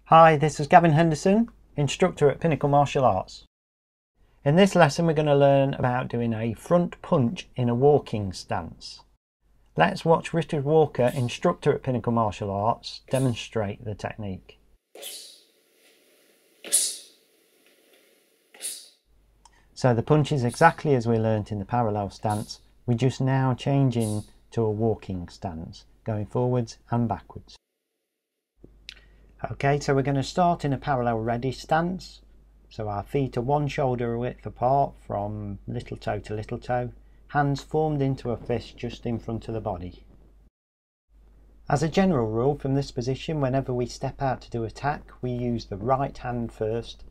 Hi, this is Gavin Henderson, instructor at Pinnacle Martial Arts. In this lesson we're going to learn about doing a front punch in a walking stance. Let's watch Richard Walker, instructor at Pinnacle Martial Arts, demonstrate the technique. So the punch is exactly as we learnt in the parallel stance, we're just now changing to a walking stance, going forwards and backwards. Okay, so we're going to start in a parallel ready stance. So our feet are one shoulder width apart from little toe to little toe, hands formed into a fist just in front of the body. As a general rule, from this position, whenever we step out to do attack, we use the right hand first.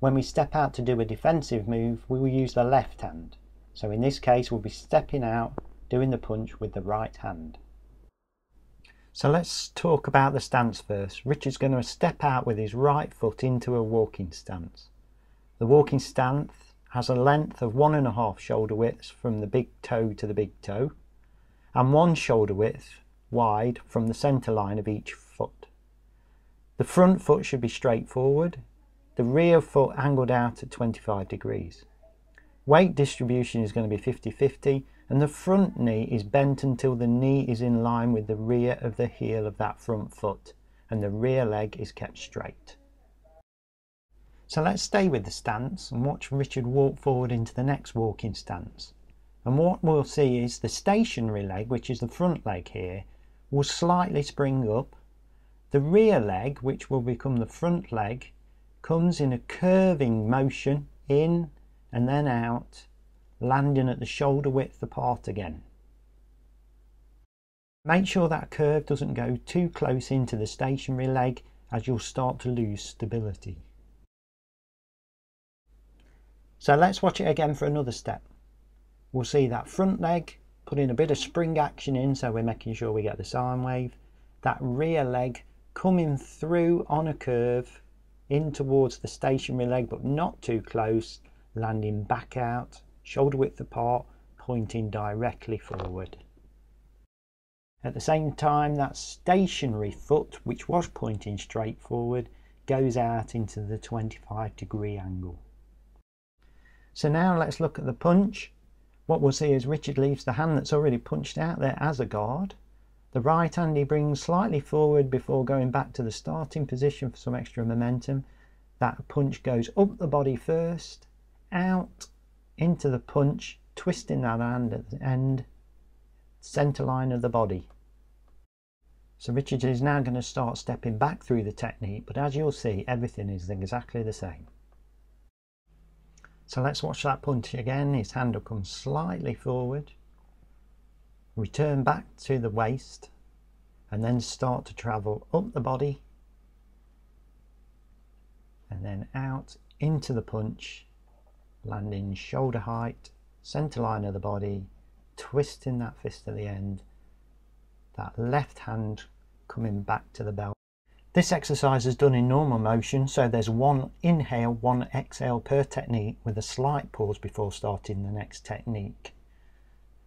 When we step out to do a defensive move, we will use the left hand. So in this case, we'll be stepping out, doing the punch with the right hand. So let's talk about the stance first. Richard's going to step out with his right foot into a walking stance. The walking stance has a length of 1.5 shoulder widths from the big toe to the big toe, and 1 shoulder width wide from the centre line of each foot. The front foot should be straight forward, the rear foot angled out at 25 degrees. Weight distribution is going to be 50-50, and the front knee is bent until the knee is in line with the rear of the heel of that front foot, and the rear leg is kept straight. So let's stay with the stance and watch Richard walk forward into the next walking stance. And what we'll see is the stationary leg, which is the front leg here, will slightly spring up. The rear leg, which will become the front leg, comes in a curving motion in and then out, landing at the shoulder width apart again. Make sure that curve doesn't go too close into the stationary leg, as you'll start to lose stability. So let's watch it again for another step. We'll see that front leg, putting a bit of spring action in, so we're making sure we get the sine wave. That rear leg coming through on a curve in towards the stationary leg, but not too close, landing back out, shoulder width apart, pointing directly forward. At the same time, that stationary foot, which was pointing straight forward, goes out into the 25-degree angle. So now let's look at the punch. What we'll see is Richard leaves the hand that's already punched out there as a guard. The right hand he brings slightly forward before going back to the starting position for some extra momentum. That punch goes up the body first, out into the punch, twisting that hand at the end, centre line of the body. So Richard is now going to start stepping back through the technique, but as you'll see, everything is exactly the same. So let's watch that punch again. His hand will come slightly forward, return back to the waist, and then start to travel up the body, and then out into the punch, landing shoulder height, centre line of the body, twisting that fist at the end, that left hand coming back to the belt. This exercise is done in normal motion, so there's 1 inhale, 1 exhale per technique, with a slight pause before starting the next technique.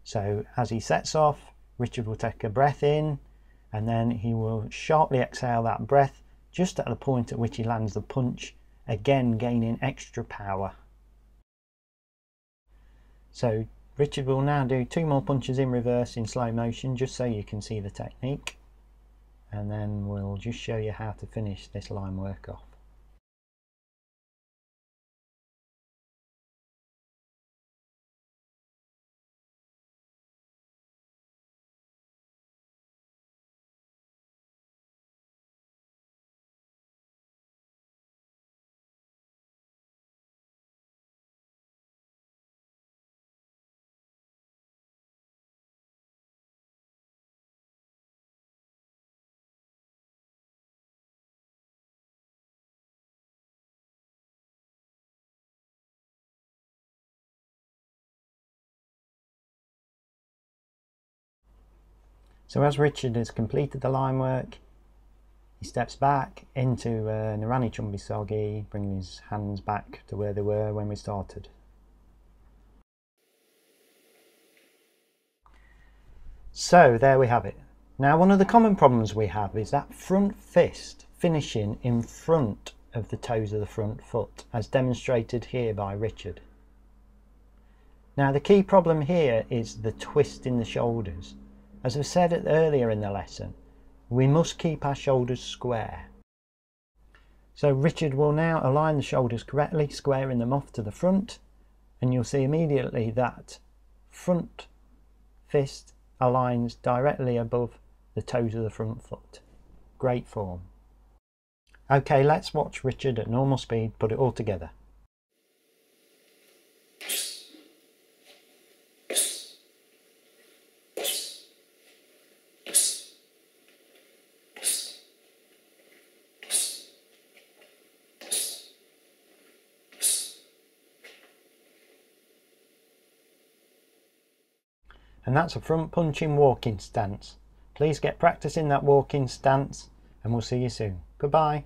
So as he sets off, Richard will take a breath in, and then he will sharply exhale that breath just at the point at which he lands the punch, again gaining extra power. So Richard will now do 2 more punches in reverse in slow motion, just so you can see the technique, and then we'll just show you how to finish this line work off. So as Richard has completed the line work, he steps back into Narani Chumbi Sogi, bringing his hands back to where they were when we started. So there we have it. Now, one of the common problems we have is that front fist finishing in front of the toes of the front foot, as demonstrated here by Richard. Now the key problem here is the twist in the shoulders. As I said earlier in the lesson, we must keep our shoulders square. So Richard will now align the shoulders correctly, squaring them off to the front, and you'll see immediately that front fist aligns directly above the toes of the front foot. Great form. Okay, let's watch Richard at normal speed put it all together. And that's a front punching walking stance. Please get practicing that walking stance, and we'll see you soon. Goodbye.